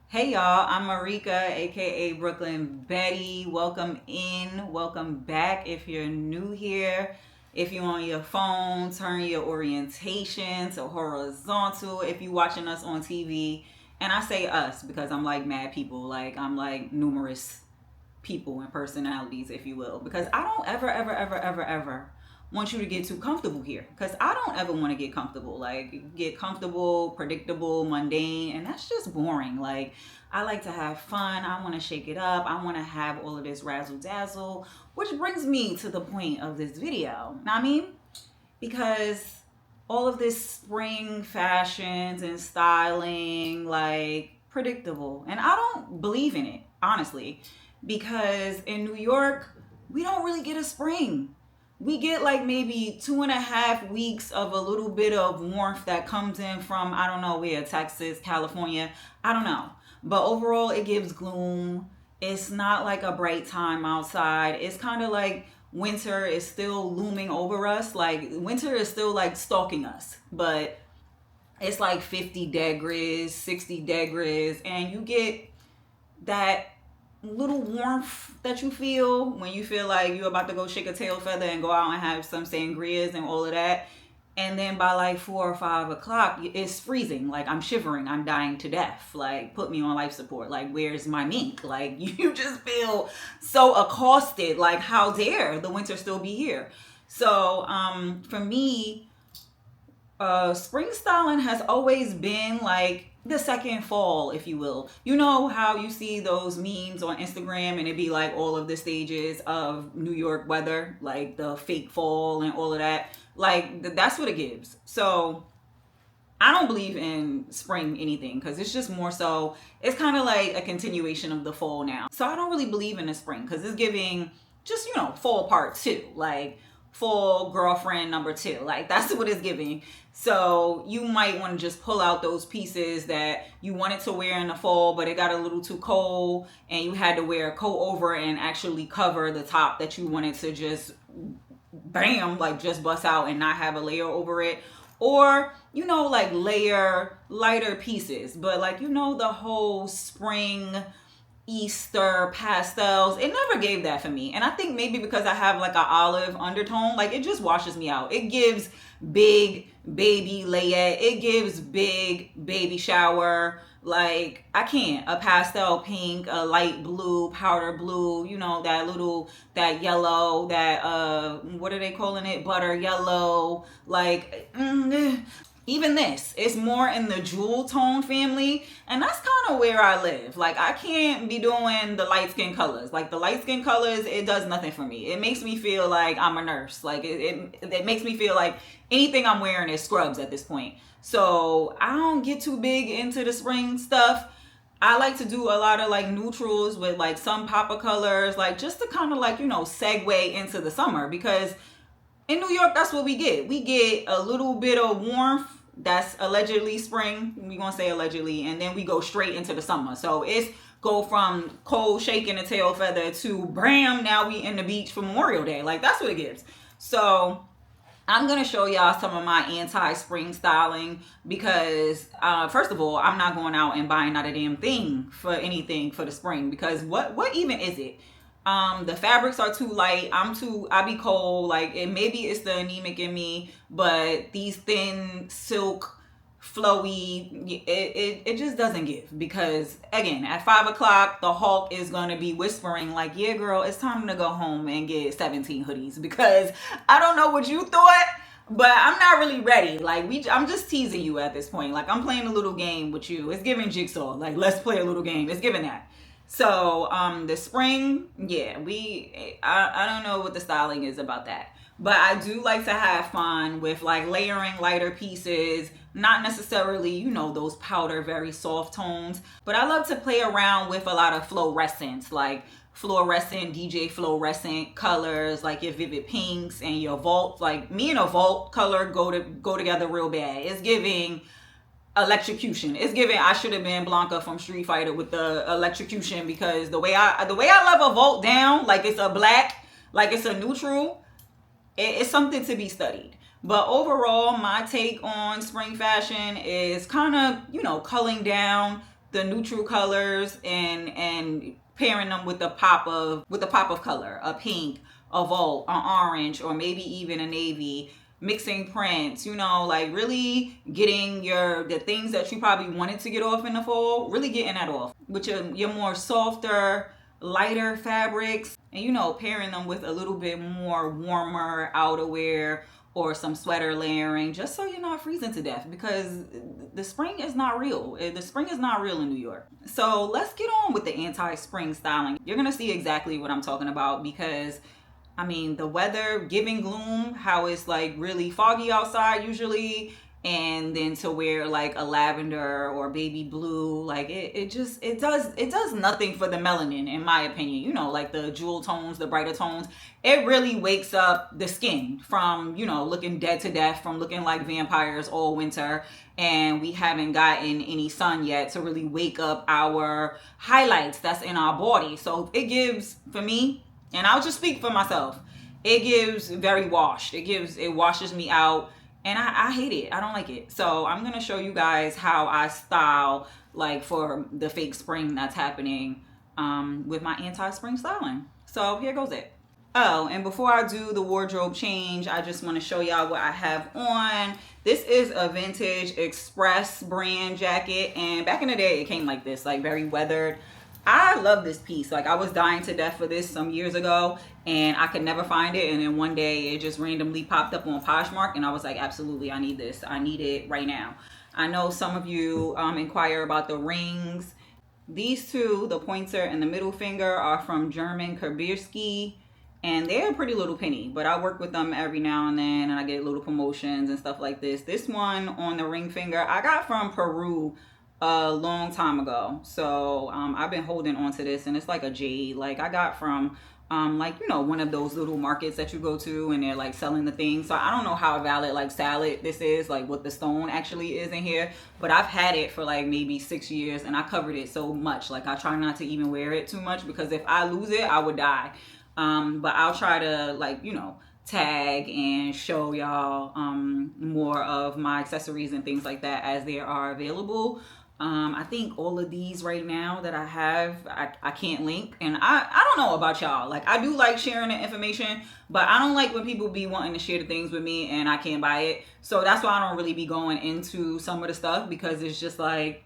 Hey y'all, I'm Marika, aka Brooklyn Betty. Welcome in, welcome back. If you're new here, if you're on your phone, turn your orientation to horizontal. If you're watching us on TV, and I say us because I'm like mad people, like I'm like numerous people and personalities, if you will, because I don't ever want you to get too comfortable here, because I don't ever want to get comfortable, like get comfortable, predictable, mundane, and that's just boring. Like, I like to have fun. I want to shake it up. I want to have all of this razzle dazzle, which brings me to the point of this video. Know what I mean? Because all of this spring fashions and styling, like, predictable, and I don't believe in it, honestly, because in New York we don't really get a spring. We get like maybe 2.5 weeks of a little bit of warmth that comes in from, I don't know where, Texas, California, I don't know, but overall it gives gloom. It's not like a bright time outside. It's kind of like winter is still looming over us. Like, winter is still like stalking us, but it's like 50 degrees, 60 degrees, and you get that little warmth that you feel when you feel like you're about to go shake a tail feather and go out and have some sangrias and all of that. And then by like 4 or 5 o'clock, it's freezing. Like, I'm shivering. I'm dying to death. Like, put me on life support. Like, where's my mink? Like, you just feel so accosted. Like, how dare the winter still be here? So, for me, spring styling has always been like the second fall, if you will. You know how you see those memes on Instagram and it be like all of the stages of New York weather, like the fake fall and all of that. Like, that's what it gives. So I don't believe in spring anything, because it's just more so, it's kind of like a continuation of the fall now. So I don't really believe in the spring, because it's giving just, fall part two. Like, full girlfriend number two. Like, that's what it's giving. So you might want to just pull out those pieces that you wanted to wear in the fall, but it got a little too cold and you had to wear a coat over and actually cover the top that you wanted to just bam, like just bust out and not have a layer over it. Or, like layer lighter pieces, but like, the whole spring Easter pastels, it never gave that for me. And I think maybe because I have like an olive undertone, like it just washes me out. It gives big baby layette, it gives big baby shower. Like, I can't. A pastel pink, a light blue, powder blue, that yellow, that what are they calling it, butter yellow, like even this, it's more in the jewel tone family, and that's kind of where I live. Like, I can't be doing the light skin colors. Like, the light skin colors, it does nothing for me. It makes me feel like I'm a nurse. Like, it makes me feel like anything I'm wearing is scrubs at this point. So I don't get too big into the spring stuff. I like to do a lot of like neutrals with like some pop of colors, like just to kind of like, segue into the summer, because in New York, that's what we get. We get a little bit of warmth that's allegedly spring. We're going to say allegedly. And then we go straight into the summer. So it's go from cold shaking a tail feather to bam, now we in the beach for Memorial Day. Like, that's what it gives. So I'm going to show y'all some of my anti-spring styling, because first of all, I'm not going out and buying not a damn thing for anything for the spring, because what even is it? The fabrics are too light. I be cold. Like, maybe it's the anemic in me, but these thin silk, flowy, it just doesn't give. Because again, at 5 o'clock, the Hulk is gonna be whispering like, "Yeah, girl, it's time to go home and get 17 hoodies." Because I don't know what you thought, but I'm not really ready. Like, I'm just teasing you at this point. Like, I'm playing a little game with you. It's giving Jigsaw. Like, let's play a little game. It's giving that. So the spring, yeah, I don't know what the styling is about that, but I do like to have fun with like layering lighter pieces, not necessarily, those powder very soft tones, but I love to play around with a lot of fluorescents, like fluorescent, DJ fluorescent colors, like your vivid pinks and your vault. Like, me and a vault color go together real bad. It's giving electrocution. It's giving I should have been Blanca from Street Fighter with the electrocution, because the way I love a vault down, like it's a black, like it's a neutral, it's something to be studied. But overall, my take on spring fashion is kind of, culling down the neutral colors and pairing them with the pop of color, a pink, a volt, an orange, or maybe even a navy, mixing prints, like really getting the things that you probably wanted to get off in the fall, really getting that off with your more softer, lighter fabrics, and pairing them with a little bit more warmer outerwear or some sweater layering, just so you're not freezing to death, because the spring is not real. The spring is not real in New York. So let's get on with the anti-spring styling. You're gonna see exactly what I'm talking about, because the weather giving gloom, how it's like really foggy outside usually, and then to wear like a lavender or baby blue, like it does nothing for the melanin, in my opinion. Like the jewel tones, the brighter tones, it really wakes up the skin from looking dead to death, from looking like vampires all winter, and we haven't gotten any sun yet to really wake up our highlights that's in our body. So it gives, for me, and I'll just speak for myself, it gives very washed. It washes me out, and I hate it. I don't like it. So I'm gonna show you guys how I style, like for the fake spring that's happening with my anti-spring styling. So here goes it. Oh, and before I do the wardrobe change, I just want to show y'all what I have on. This is a vintage Express brand jacket, and back in the day it came like this, like very weathered. I love this piece. Like, I was dying to death for this some years ago, and I could never find it. And then one day it just randomly popped up on Poshmark, and I was like, absolutely, I need this. I need it right now. I know some of you inquire about the rings. These two, the pointer and the middle finger, are from German Kabirski, and they're a pretty little penny, but I work with them every now and then, and I get little promotions and stuff like this. This one on the ring finger, I got from Peru a long time ago. So I've been holding on to this, and it's like a jade, like I got from one of those little markets that you go to, and they're like selling the things. So I don't know how valid, like salad this is, like what the stone actually is in here, but I've had it for like maybe 6 years, and I covered it so much, like I try not to even wear it too much, because if I lose it, I would die. But I'll try to tag and show y'all more of my accessories and things like that as they are available. I think all of these right now that I have, I can't link, and I don't know about y'all. Like, I do like sharing the information, but I don't like when people be wanting to share the things with me and I can't buy it. So that's why I don't really be going into some of the stuff, because it's just like,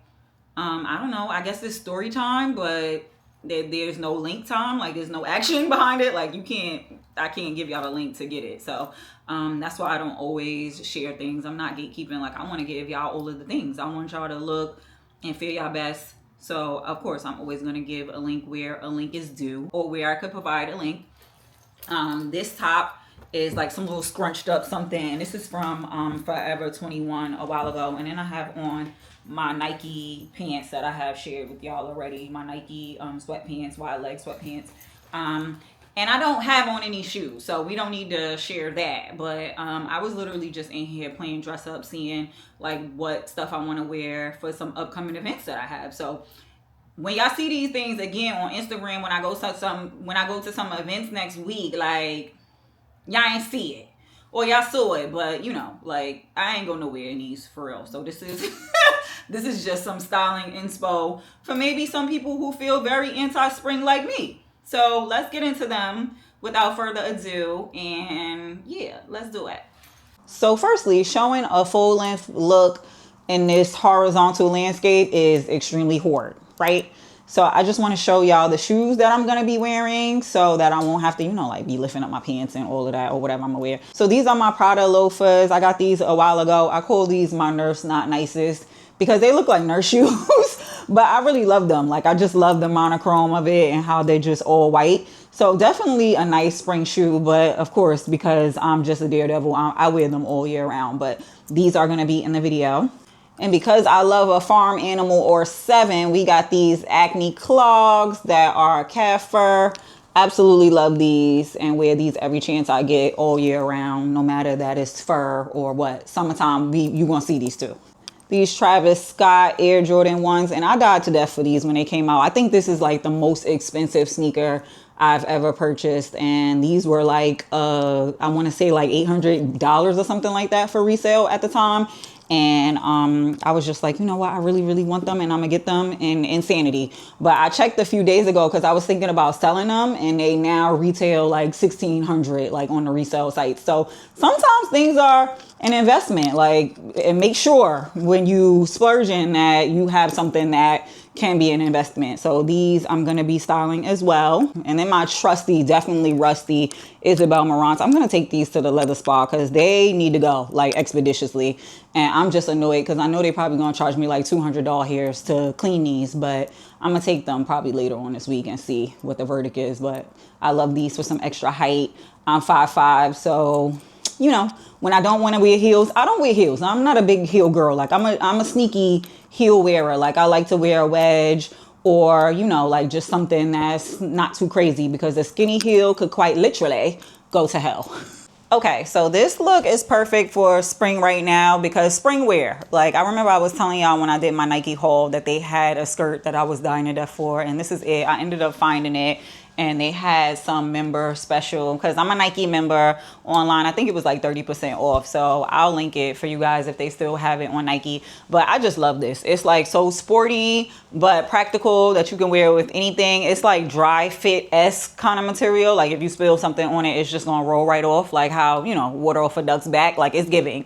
I don't know, I guess it's story time, but there's no link time. Like, there's no action behind it. Like, I can't give y'all a link to get it. So that's why I don't always share things. I'm not gatekeeping. Like, I want to give y'all all of the things. I want y'all to look and feel y'all best. So of course I'm always going to give a link where a link is due, or where I could provide a link. This top is like some little scrunched up something. This is from Forever 21 a while ago. And then I have on my Nike pants that I have shared with y'all already. My Nike sweatpants, wide leg sweatpants. And I don't have on any shoes, so we don't need to share that. But I was literally just in here playing dress up, seeing like what stuff I want to wear for some upcoming events that I have. So when y'all see these things again on Instagram, when I go to some events next week, like, y'all ain't see it, or y'all saw it, but like, I ain't go nowhere in these for real. So this is this is just some styling inspo for maybe some people who feel very anti-spring like me. So let's get into them without further ado, and yeah, let's do it. So firstly, showing a full length look in this horizontal landscape is extremely hard, right? So I just want to show y'all the shoes that I'm going to be wearing, so that I won't have to, like be lifting up my pants and all of that, or whatever I'm going to wear. So these are my Prada loafers. I got these a while ago. I call these my Nurse Not Nicest, because they look like nurse shoes, but I really love them. Like, I just love the monochrome of it and how they're just all white. So definitely a nice spring shoe, but of course, because I'm just a daredevil, I wear them all year round, but these are going to be in the video. And because I love a farm animal or 7, we got these Acne clogs that are calf fur. Absolutely love these, and wear these every chance I get all year round, no matter that it's fur or what. Summertime, you gonna see these too. These Travis Scott Air Jordan 1s, and I died to death for these when they came out. I think this is like the most expensive sneaker I've ever purchased, and these were like I want to say like $800 or something like that for resale at the time. And I was just like, you know what, I really, really want them, and I'm gonna get them in Insanity. But I checked a few days ago because I was thinking about selling them, and they now retail like 1,600 like on the resale sites. So sometimes things are an investment, like, and make sure when you splurge in that you have something that can be an investment. So these I'm gonna be styling as well. And then my trusty, definitely rusty Isabel Marant's. I'm gonna take these to the leather spa because they need to go like expeditiously. And I'm just annoyed because I know they probably gonna charge me like $200 here to clean these, but I'm gonna take them probably later on this week and see what the verdict is. But I love these for some extra height. I'm 5'5", so you know, when I don't want to wear heels, I don't wear heels. I'm not a big heel girl. Like I'm a sneaky heel wearer. Like I like to wear a wedge, or, you know, like just something that's not too crazy, because a skinny heel could quite literally go to hell. Okay, so this look is perfect for spring right now because spring wear. Like I remember I was telling y'all when I did my Nike haul that they had a skirt that I was dying to death for, and this is it. I ended up finding it, and they had some member special because I'm a Nike member online. I think it was like 30% off. So I'll link it for you guys if they still have it on Nike. But I just love this. It's like so sporty, but practical that you can wear with anything. It's like dry fit-esque kind of material. Like if you spill something on it, it's just gonna roll right off. Like how, you know, water off a duck's back. Like it's giving.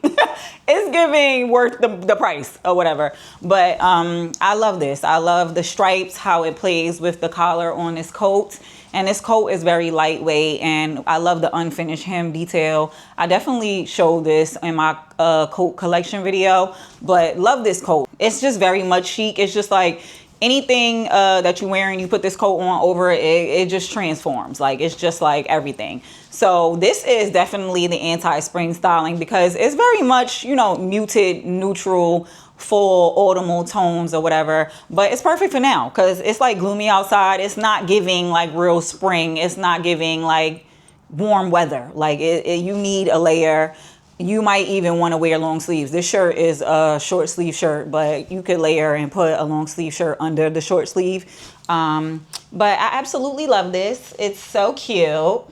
It's giving worth the price or whatever. But I love this. I love the stripes, how it plays with the collar on this coat. And this coat is very lightweight, and I love the unfinished hem detail. I definitely showed this in my coat collection video, but love this coat. It's just very much chic. It's just like anything that you're wearing, you put this coat on over it, it just transforms. Like it's just like everything. So this is definitely the anti-spring styling because it's very much, you know, muted, neutral, full autumnal tones or whatever, but it's perfect for now because it's like gloomy outside. It's not giving like real spring. It's not giving like warm weather. Like you need a layer. You might even want to wear long sleeves. This shirt is a short sleeve shirt, but you could layer and put a long sleeve shirt under the short sleeve. But I absolutely love this. It's so cute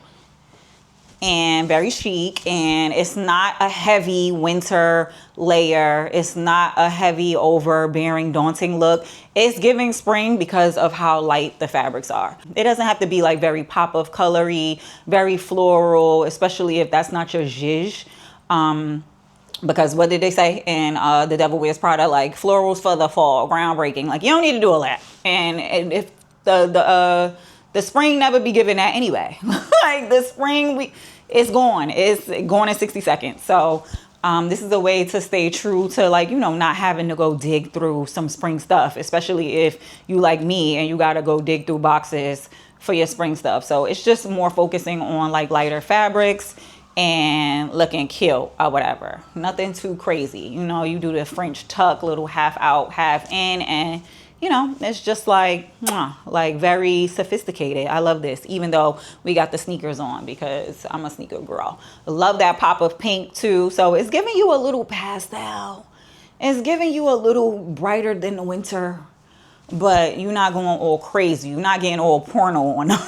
and very chic, and it's not a heavy winter layer. It's not a heavy, overbearing, daunting look. It's giving spring because of how light the fabrics are. It doesn't have to be like very pop of colory, very floral, especially if that's not your zhizh. Because what did they say in The Devil Wears Prada? Like florals for the fall, groundbreaking. Like you don't need to do all that. And if the spring never be given that anyway. Like the spring, it's gone. It's gone in 60 seconds. So this is a way to stay true to, like, you know, not having to go dig through some spring stuff, especially if you like me and you got to go dig through boxes for your spring stuff. So it's just more focusing on like lighter fabrics and looking cute or whatever. Nothing too crazy. You know, you do the French tuck, little half out, half in, and you know, it's just like very sophisticated. I love this, even though we got the sneakers on because I'm a sneaker girl. Love that pop of pink too. So it's giving you a little pastel. It's giving you a little brighter than the winter, but you're not going all crazy. You're not getting all porno on them.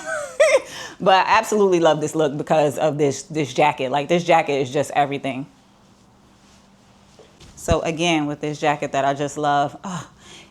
But I absolutely love this look because of this jacket. Like this jacket is just everything. So again, with this jacket that I just love,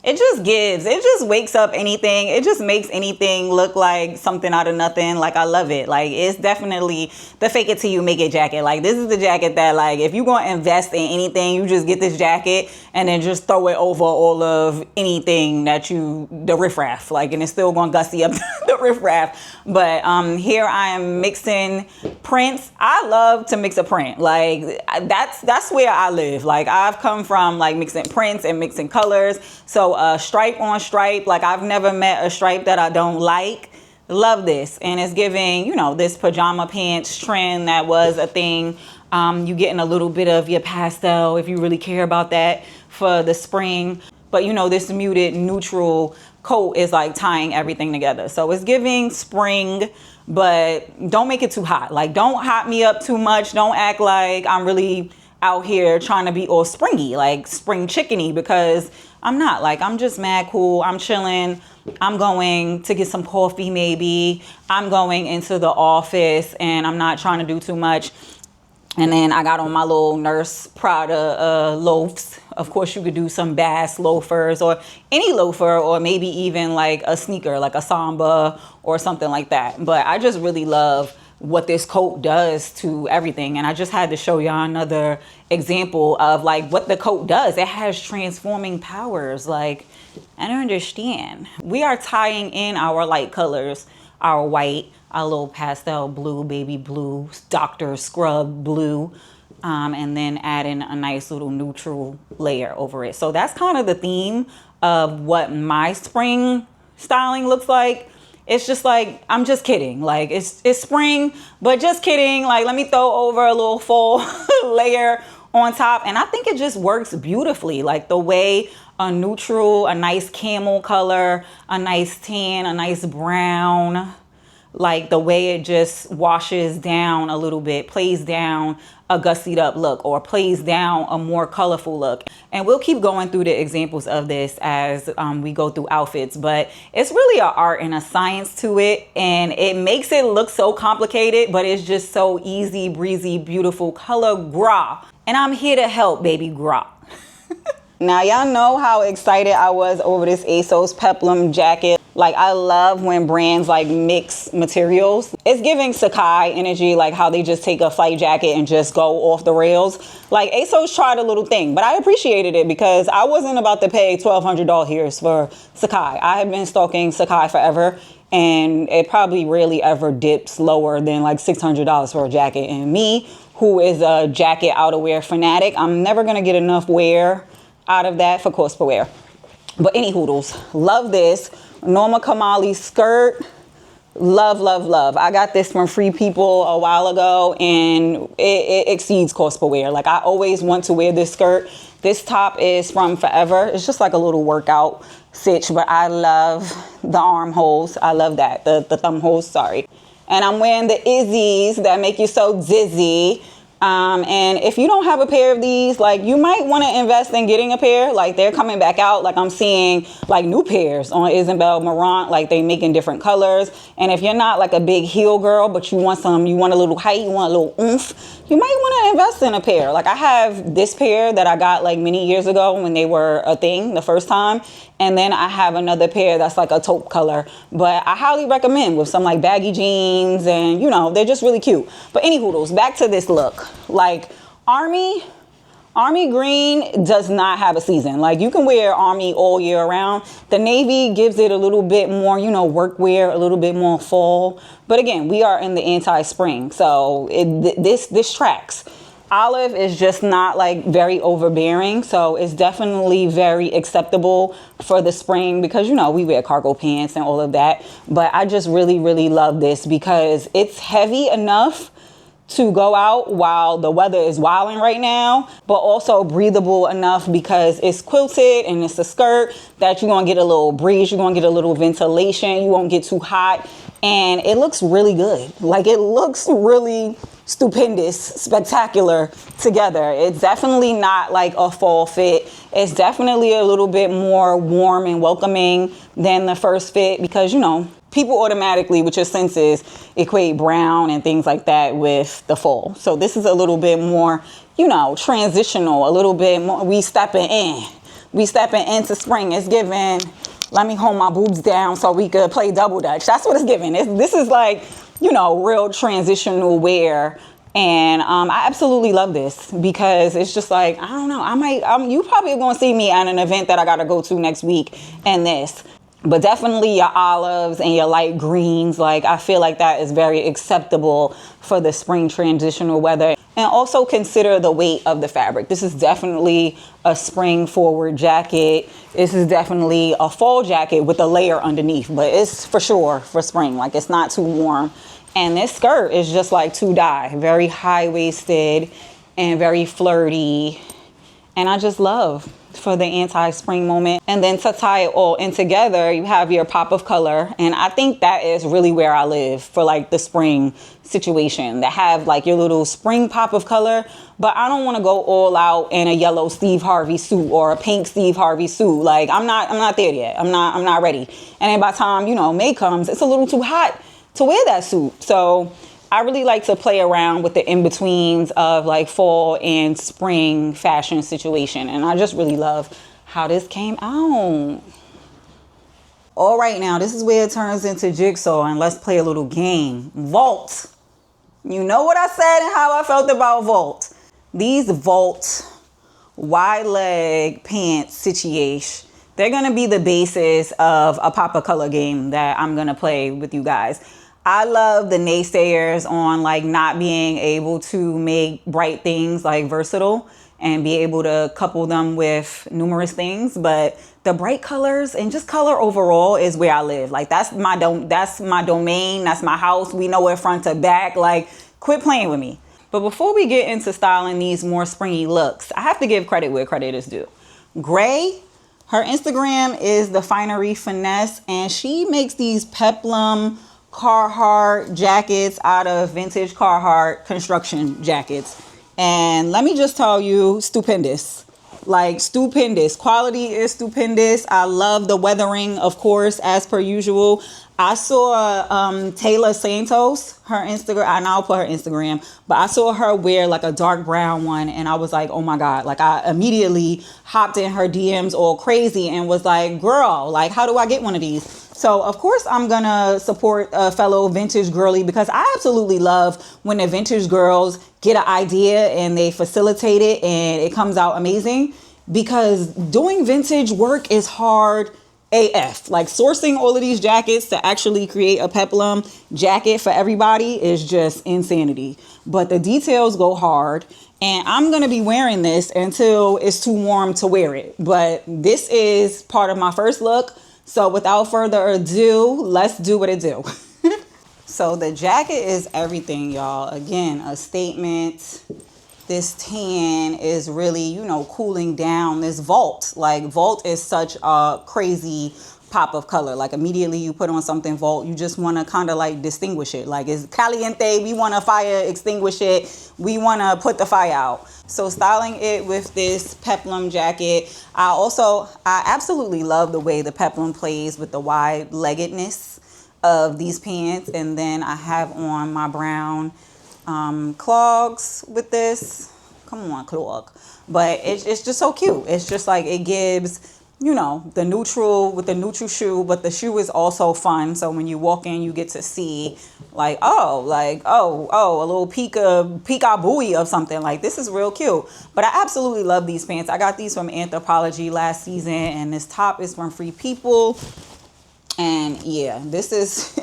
it just gives, it just wakes up anything. It just makes anything look like something out of nothing. Like I love it. Like it's definitely the fake it till you make it jacket. Like this is the jacket that, like, if you're going to invest in anything, you just get this jacket and then just throw it over all of anything that the riffraff, like, and it's still going to gussy up the riffraff. But here I am mixing prints. I love to mix a print. Like that's where I live. Like I've come from like mixing prints and mixing colors. So stripe on stripe, like I've never met a stripe that I don't like. Love this. And it's giving, you know, this pajama pants trend that was a thing. You getting a little bit of your pastel if you really care about that for the spring. But, you know, this muted neutral coat is like tying everything together. So it's giving spring, but don't make it too hot. Like don't hot me up too much. Don't act like I'm really out here trying to be all springy, like spring chickeny, because I'm not. Like I'm just mad cool. I'm chilling. I'm going to get some coffee maybe. I'm going into the office and I'm not trying to do too much. And then I got on my little Nurse Prada loafs. Of course, you could do some Bass loafers or any loafer, or maybe even like a sneaker, like a Samba or something like that. But I just really love what this coat does to everything. And I just had to show y'all another example of like what the coat does. It has transforming powers. Like, I don't understand. We are tying in our light colors, our white, our little pastel blue, baby blue, Dr. Scrub blue, and then adding a nice little neutral layer over it. So that's kind of the theme of what my spring styling looks like. It's just like, I'm just kidding. Like, it's spring, but just kidding. Like, let me throw over a little fall layer on top. And I think it just works beautifully. Like the way a neutral, a nice camel color, a nice tan, a nice brown, like the way it just washes down a little bit, plays down a gussied up look, or plays down a more colorful look. And we'll keep going through the examples of this as we go through outfits, but it's really an art and a science to it. And it makes it look so complicated, but it's just so easy, breezy, beautiful color gras. And I'm here to help, baby, gras. Now, y'all know how excited I was over this ASOS Peplum jacket. Like, I love when brands like mix materials. It's giving Sakai energy, like how they just take a flight jacket and just go off the rails. Like, ASOS tried a little thing, but I appreciated it because I wasn't about to pay $1,200 here for Sakai. I have been stalking Sakai forever, and it probably rarely ever dips lower than like $600 for a jacket. And me, who is a jacket outerwear fanatic, I'm never gonna get enough wear out of that for cost per wear. But any hoodles, love this Norma Kamali skirt. Love, love, love. I got this from Free People a while ago, and it exceeds cost per wear. Like, I always want to wear this skirt. This top is from Forever. It's just like a little workout stitch, but I love the armholes. I love that, the thumb holes, sorry. And I'm wearing the Izzy's that make you so dizzy. And if you don't have a pair of these, like, you might want to invest in getting a pair. Like, they're coming back out. Like, I'm seeing like new pairs on Isabel Marant. Like, they making different colors. And if you're not like a big heel girl, but you want a little height, you want a little oomph, you might want to invest in a pair. Like, I have this pair that I got like many years ago when they were a thing the first time. And then I have another pair that's like a taupe color, but I highly recommend with some like baggy jeans, and you know, they're just really cute. But any hoodles, back to this look. Like, army green does not have a season. Like, you can wear army all year round. The navy gives it a little bit more, you know, work wear, a little bit more fall. But again, we are in the anti-spring, so this tracks. Olive is just not like very overbearing, so it's definitely very acceptable for the spring because, you know, we wear cargo pants and all of that. But I just really, really love this because it's heavy enough to go out while the weather is wilding right now, but also breathable enough because it's quilted and it's a skirt that you're gonna get a little breeze, you're gonna get a little ventilation, you won't get too hot, and it looks really good. Like, it looks really stupendous, spectacular together. It's definitely not like a fall fit. It's definitely a little bit more warm and welcoming than the first fit because, you know, people automatically with your senses equate brown and things like that with the fall. So this is a little bit more, you know, transitional, a little bit more. We stepping into spring. It's giving, let me hold my boobs down so we could play double dutch. That's what it's giving. This is like, you know, real transitional wear. And I absolutely love this because it's just like, I don't know, you probably are going to see me at an event that I got to go to next week in this. But definitely your olives and your light greens, like, I feel like that is very acceptable for the spring transitional weather. And also consider the weight of the fabric. This is definitely a spring forward jacket. This is definitely a fall jacket with a layer underneath, but it's for sure for spring. Like, it's not too warm. And this skirt is just like to die. Very high-waisted and very flirty. And I just love for the anti-spring moment. And then to tie it all in together, you have your pop of color. And I think that is really where I live for like the spring situation. To have like your little spring pop of color. But I don't want to go all out in a yellow Steve Harvey suit or a pink Steve Harvey suit. Like, I'm not there yet. I'm not ready. And then by the time, you know, May comes, it's a little too hot to wear that suit. So I really like to play around with the in-betweens of like fall and spring fashion situation. And I just really love how this came out. All right, now this is where it turns into jigsaw, and let's play a little game. Vault. You know what I said and how I felt about Vault. These Vault wide leg pants situation, they're going to be the basis of a pop of color game that I'm going to play with you guys. I love the naysayers on like not being able to make bright things like versatile and be able to couple them with numerous things, but the bright colors and just color overall is where I live. Like that's my domain, that's my house. We know it front to back. Like quit playing with me. But before we get into styling these more springy looks, I have to give credit where credit is due. Gray, her Instagram is the Finery Finesse, and she makes these peplum Carhartt jackets out of vintage Carhartt construction jackets. And let me just tell you, stupendous. Like stupendous. Quality is stupendous. I love the weathering, of course, as per usual. I saw Taylor Santos, her Instagram, and I'll put her Instagram, but I saw her wear like a dark brown one, and I was like, oh my God. Like I immediately hopped in her DMs all crazy and was like, girl, like how do I get one of these? So of course I'm gonna support a fellow vintage girly, because I absolutely love when the vintage girls get an idea and they facilitate it and it comes out amazing, because doing vintage work is hard AF. Like sourcing all of these jackets to actually create a peplum jacket for everybody is just insanity. But the details go hard, and I'm going to be wearing this until it's too warm to wear it. But this is part of my first look. So without further ado, let's do what it do. So the jacket is everything, y'all. Again, a statement. This tan is really, you know, cooling down this Vault. Like Vault is such a crazy pop of color. Like immediately you put on something Vault, you just want to kind of like distinguish it. Like it's caliente, we want to fire extinguish it. We want to put the fire out. So styling it with this peplum jacket. I absolutely love the way the peplum plays with the wide leggedness of these pants. And then I have on my brown clogs with this. Come on, clog. But it's just so cute. It's just like it gives, you know, the neutral with the neutral shoe, but the shoe is also fun. So when you walk in, you get to see like, a little peekaboo of something. Like this is real cute. But I absolutely love these pants. I got these from Anthropologie last season, and this top is from Free People. And yeah, this is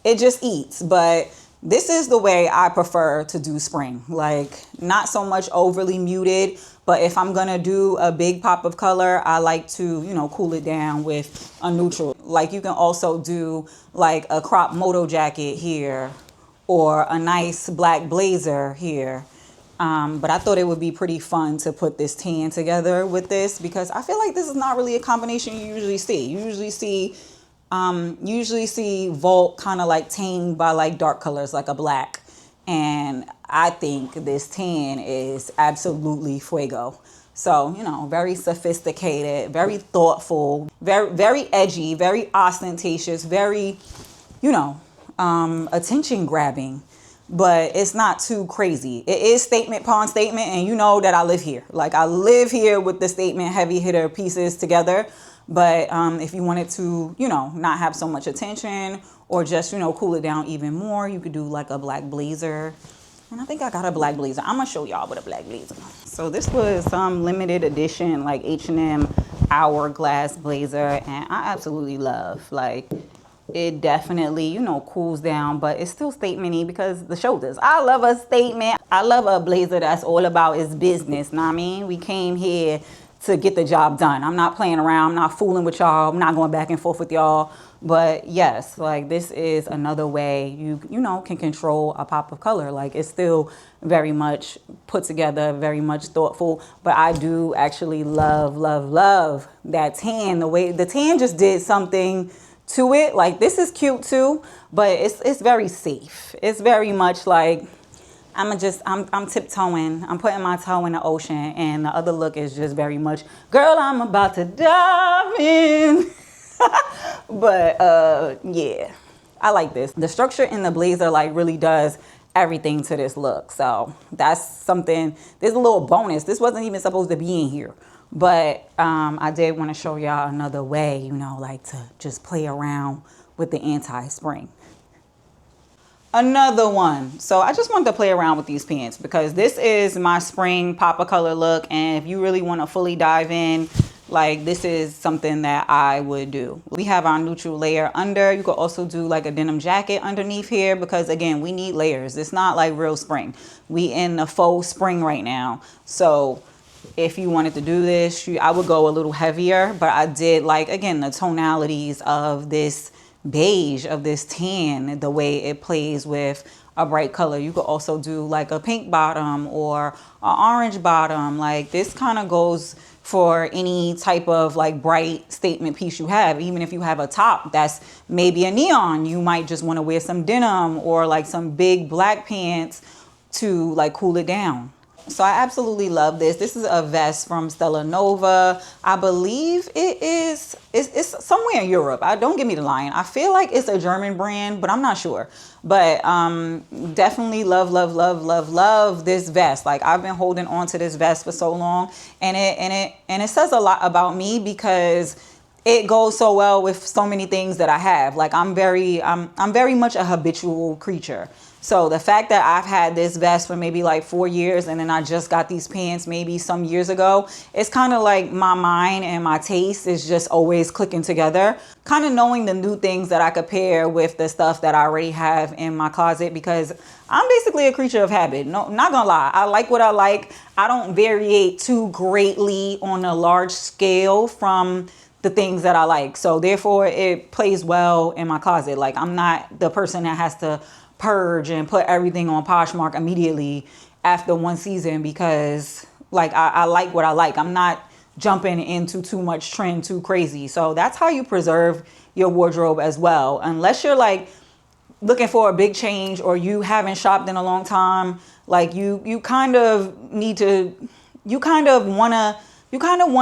it just eats. But this is the way I prefer to do spring. Like not so much overly muted, but if I'm gonna do a big pop of color, I like to, you know, cool it down with a neutral. Like you can also do like a crop moto jacket here or a nice black blazer here. But I thought it would be pretty fun to put this tan together with this, because I feel like this is not really a combination you usually see. You usually see Vault kind of like tamed by like dark colors like a black, and I think this tan is absolutely fuego. So, you know, very sophisticated, very thoughtful, very edgy, very ostentatious, very, you know, attention grabbing, but it's not too crazy. It is statement upon statement, and you know that I live here. Like I live here with the statement heavy hitter pieces together. But if you wanted to, you know, not have so much attention or just, you know, cool it down even more, you could do like a black blazer. And I think I got a black blazer. I'm going to show y'all with a black blazer. So this was some limited edition like H&M hourglass blazer, and I absolutely love. Like it definitely, you know, cools down, but it's still statement-y because the shoulders. I love a statement. I love a blazer that's all about its business. Know what I mean? We came here to get the job done. I'm not playing around. I'm not fooling with y'all. I'm not going back and forth with y'all. But yes, like this is another way you know, can control a pop of color. Like it's still very much put together, very much thoughtful. But I do actually love that tan. The way the tan just did something to it. Like this is cute too, but it's very safe. It's very much like I'm tiptoeing. I'm putting my toe in the ocean, and the other look is just very much, girl, I'm about to dive in. But yeah, I like this. The structure in the blazer like really does everything to this look. So that's something, there's a little bonus. This wasn't even supposed to be in here. But I did want to show y'all another way, you know, like to just play around with the anti-spring. Another one. So I just wanted to play around with these pants because this is my spring pop of color look. And if you really want to fully dive in, like this is something that I would do. We have our neutral layer under. You could also do like a denim jacket underneath here because again, we need layers. It's not like real spring. We in the faux spring right now. So if you wanted to do this, I would go a little heavier, but I did like, again, the tonalities of this beige, of this tan, the way it plays with a bright color. You could also do like a pink bottom or an orange bottom. Like this kind of goes for any type of like bright statement piece you have. Even if you have a top that's maybe a neon, you might just want to wear some denim or like some big black pants to like cool it down. So I absolutely love this. This is a vest from Stella Nova. I believe it's somewhere in Europe. Don't give me the line. I feel like it's a German brand, but I'm not sure. But definitely love this vest. Like I've been holding on to this vest for so long, and it says a lot about me because it goes so well with so many things that I have. Like I'm very much a habitual creature. So the fact that I've had this vest for maybe like 4 years and then I just got these pants maybe some years ago, it's kind of like my mind and my taste is just always clicking together. Kind of knowing the new things that I could pair with the stuff that I already have in my closet because I'm basically a creature of habit. No, not gonna lie. I like what I like. I don't variate too greatly on a large scale from the things that I like. So therefore it plays well in my closet. Like I'm not the person that has to purge and put everything on Poshmark immediately after one season because like I like what I like. I'm not jumping into too much trend too crazy. So that's how you preserve your wardrobe as well. Unless you're like looking for a big change or you haven't shopped in a long time, like you kind of want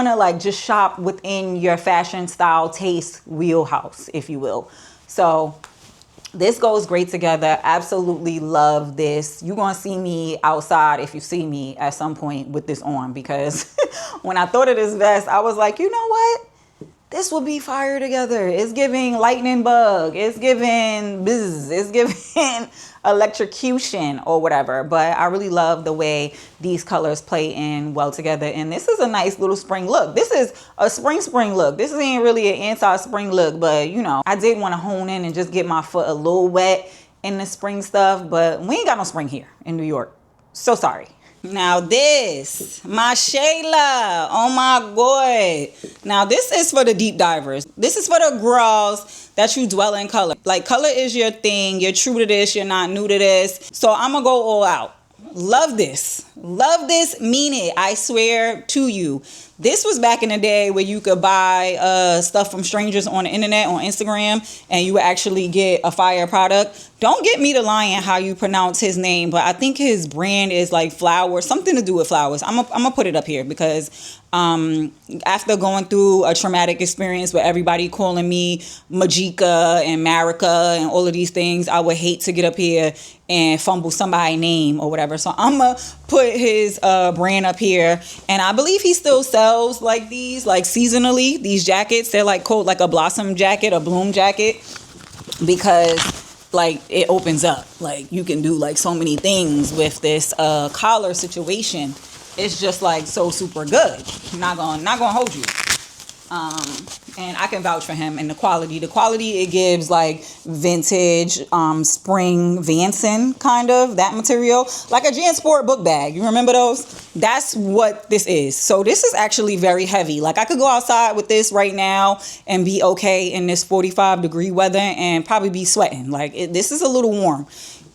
to like just shop within your fashion style taste wheelhouse, if you will. So this goes great together. Absolutely love this. You're going to see me outside if you see me at some point with this on because when I thought of this vest, I was like, you know what? This will be fire together. It's giving lightning bug. It's giving buzz. It's giving electrocution or whatever. But I really love the way these colors play in well together. And this is a nice little spring look. This is a spring look. This ain't really an anti-spring look, but you know, I did want to hone in and just get my foot a little wet in the spring stuff, but we ain't got no spring here in New York. So sorry. Now this, my Shayla, oh my God. Now this is for the deep divers. This is for the girls that you dwell in color. Like color is your thing. You're true to this. You're not new to this. So I'm going to go all out. Love this. Love this. Mean it. I swear to you. This was back in the day where you could buy stuff from strangers on the internet, on Instagram, and you would actually get a fire product. Don't get me to lying how you pronounce his name, but I think his brand is like flowers, something to do with flowers. I'm gonna put it up here because after going through a traumatic experience with everybody calling me Majika and Marika and all of these things, I would hate to get up here and fumble somebody's name or whatever. So I'm gonna put his brand up here, and I believe he still sells like these, like seasonally, these jackets. They're like called like a blossom jacket, a bloom jacket, because like it opens up. Like you can do like so many things with this collar situation. It's just like so super good. I'm not gonna hold you. And I can vouch for him and the quality. The quality it gives like vintage spring Vanson kind of, that material. Like a JanSport book bag. You remember those? That's what this is. So this is actually very heavy. Like I could go outside with this right now and be okay in this 45-degree weather and probably be sweating. Like this is a little warm.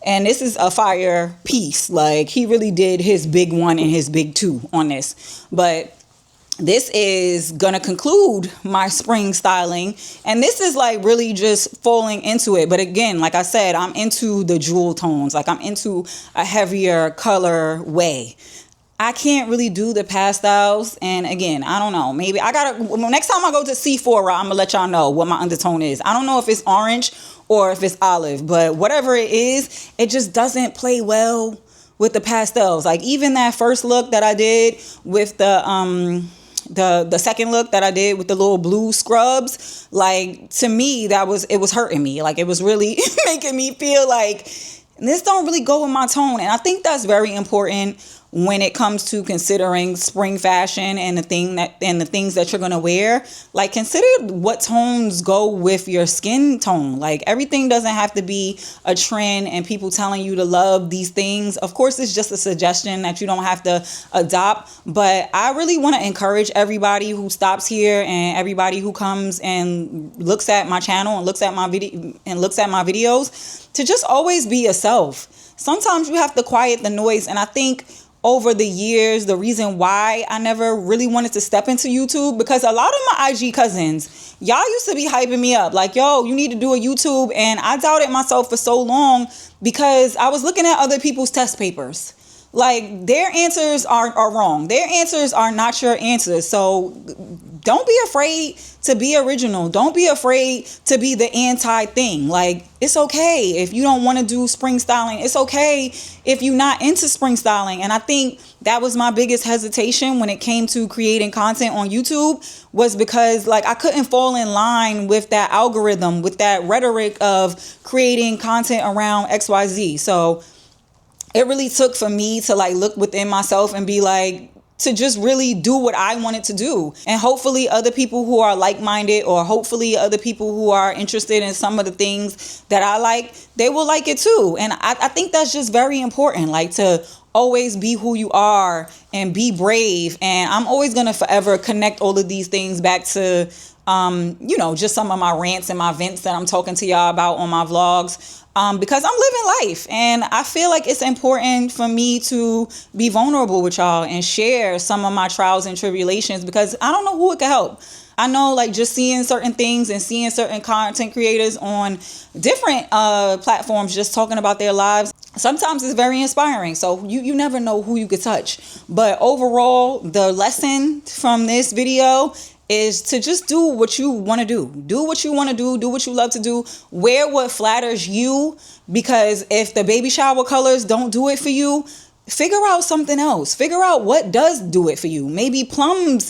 And this is a fire piece. Like he really did his big one and his big two on this. But this is gonna conclude my spring styling, and this is like really just falling into it. But again, like I said, I'm into the jewel tones. Like I'm into a heavier color way. I can't really do the pastels. And again, I don't know. Maybe I gotta, next time I go to Sephora, I'm gonna let y'all know what my undertone is. I don't know if it's orange or if it's olive, but whatever it is, it just doesn't play well with the pastels. Like even that first look that I did with the second look that I did with the little blue scrubs, like to me, it was hurting me. Like it was really making me feel like this don't really go with my tone. And I think that's very important when it comes to considering spring fashion and the things that you're gonna wear. Like consider what tones go with your skin tone. Like everything doesn't have to be a trend and people telling you to love these things. Of course, it's just a suggestion that you don't have to adopt. But I really want to encourage everybody who stops here and everybody who comes and looks at my channel and looks at my videos to just always be yourself. Sometimes you have to quiet the noise, and I think over the years, the reason why I never really wanted to step into YouTube, because a lot of my IG cousins, y'all used to be hyping me up like, yo, you need to do a YouTube. And I doubted myself for so long because I was looking at other people's test papers. Like their answers are wrong. Their answers are not your answers. So don't be afraid to be original. Don't be afraid to be the anti thing. Like it's okay if you don't want to do spring styling. It's okay if you're not into spring styling. And I think that was my biggest hesitation when it came to creating content on YouTube, was because like I couldn't fall in line with that algorithm, with that rhetoric of creating content around XYZ. So it really took for me to like look within myself and be like, to just really do what I wanted to do. And hopefully other people who are like-minded, or hopefully other people who are interested in some of the things that I like, they will like it too. And I think that's just very important, like to always be who you are and be brave. And I'm always going to forever connect all of these things back to, just some of my rants and my vents that I'm talking to y'all about on my vlogs. Because I'm living life, and I feel like it's important for me to be vulnerable with y'all and share some of my trials and tribulations, because I don't know who it could help. I know like just seeing certain things and seeing certain content creators on different platforms just talking about their lives, sometimes it's very inspiring. So you never know who you could touch. But overall, the lesson from this video is to just do what you want to do. Do what you want to do. Do what you love to do. Wear what flatters you. Because if the baby shower colors don't do it for you, figure out something else. Figure out what does do it for you. Maybe plum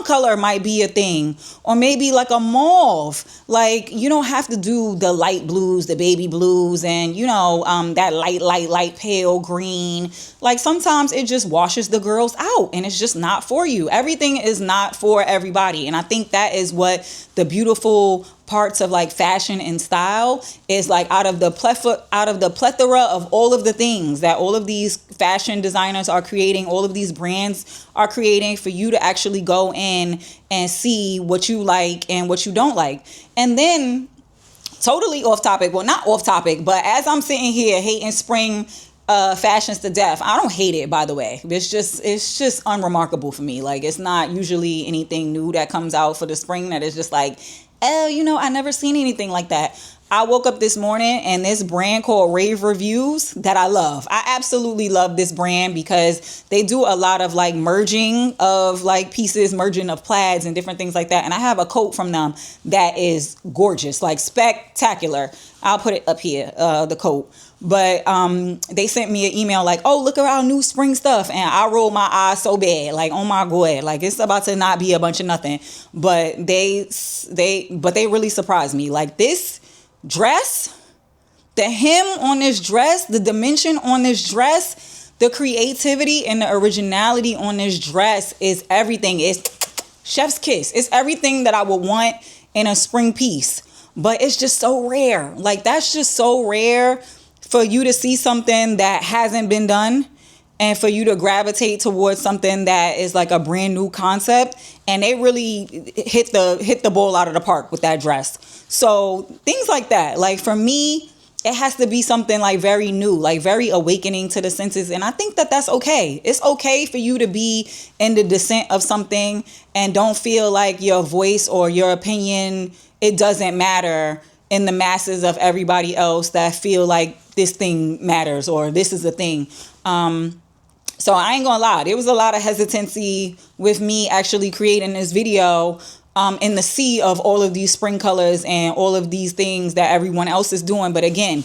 color might be a thing, or maybe like a mauve. Like you don't have to do the light blues, the baby blues, and that light pale green. Like sometimes it just washes the girls out and it's just not for you. Everything is not for everybody. And I think that is what the beautiful parts of like fashion and style is, like out of the plethora of all of the things that all of these fashion designers are creating, all of these brands are creating, for you to actually go in and see what you like and what you don't like. And then totally off topic, well not off topic, but as I'm sitting here hating spring fashions to death, I don't hate it, by the way. It's just unremarkable for me. Like it's not usually anything new that comes out for the spring that is just like, oh, I never seen anything like that. I woke up this morning and this brand called Rave Reviews that I love. I absolutely love this brand because they do a lot of like merging of like pieces, merging of plaids and different things like that. And I have a coat from them that is gorgeous, like spectacular. I'll put it up here, the coat. But they sent me an email like, oh, look at our new spring stuff. And I rolled my eyes so bad, like, oh my God, like it's about to not be a bunch of nothing. But they really surprised me. Like this dress, the hem on this dress, the dimension on this dress, the creativity and the originality on this dress is everything. It's chef's kiss. It's everything that I would want in a spring piece. But it's just so rare. Like that's just so rare for you to see something that hasn't been done, and for you to gravitate towards something that is like a brand new concept. And they really hit the ball out of the park with that dress. So things like that, like for me, it has to be something like very new, like very awakening to the senses. And I think that that's okay. It's okay for you to be in the descent of something and don't feel like your voice or your opinion, it doesn't matter in the masses of everybody else that feel like this thing matters or this is a thing. So I ain't gonna lie, there was a lot of hesitancy with me actually creating this video in the sea of all of these spring colors and all of these things that everyone else is doing. But again,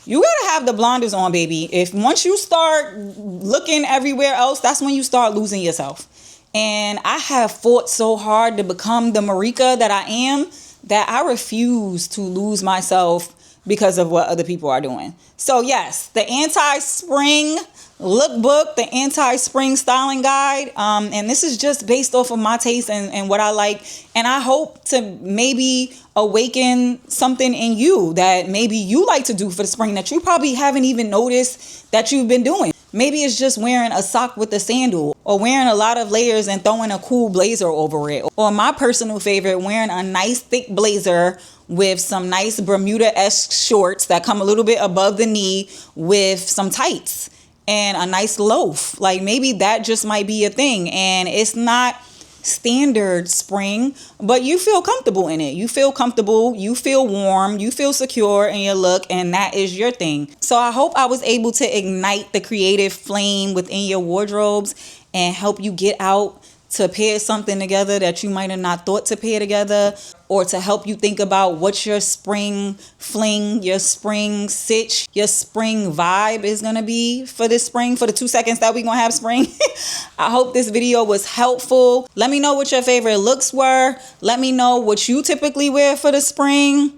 you gotta have the blinders on, baby. If once you start looking everywhere else, that's when you start losing yourself. And I have fought so hard to become the Marika that I am that I refuse to lose myself because of what other people are doing. So yes, the anti-spring lookbook, the anti-spring styling guide, and this is just based off of my taste and what I like, and I hope to maybe awaken something in you that maybe you like to do for the spring that you probably haven't even noticed that you've been doing. Maybe it's just wearing a sock with a sandal, or wearing a lot of layers and throwing a cool blazer over it, or my personal favorite, wearing a nice thick blazer with some nice Bermuda-esque shorts that come a little bit above the knee with some tights and a nice loaf. Like maybe that just might be a thing, and it's not standard spring, but you feel comfortable in it. You feel comfortable, you feel warm, you feel secure in your look, and that is your thing. So I hope I was able to ignite the creative flame within your wardrobes and help you get out to pair something together that you might have not thought to pair together, or to help you think about what your spring fling, your spring sitch, your spring vibe is gonna be for this spring, for the 2 seconds that we're gonna have spring. I hope this video was helpful. Let me know what your favorite looks were. Let me know what you typically wear for the spring.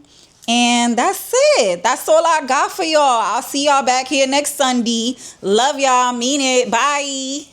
And that's it. That's all I got for y'all. I'll see y'all back here next Sunday. Love y'all. Mean it. Bye.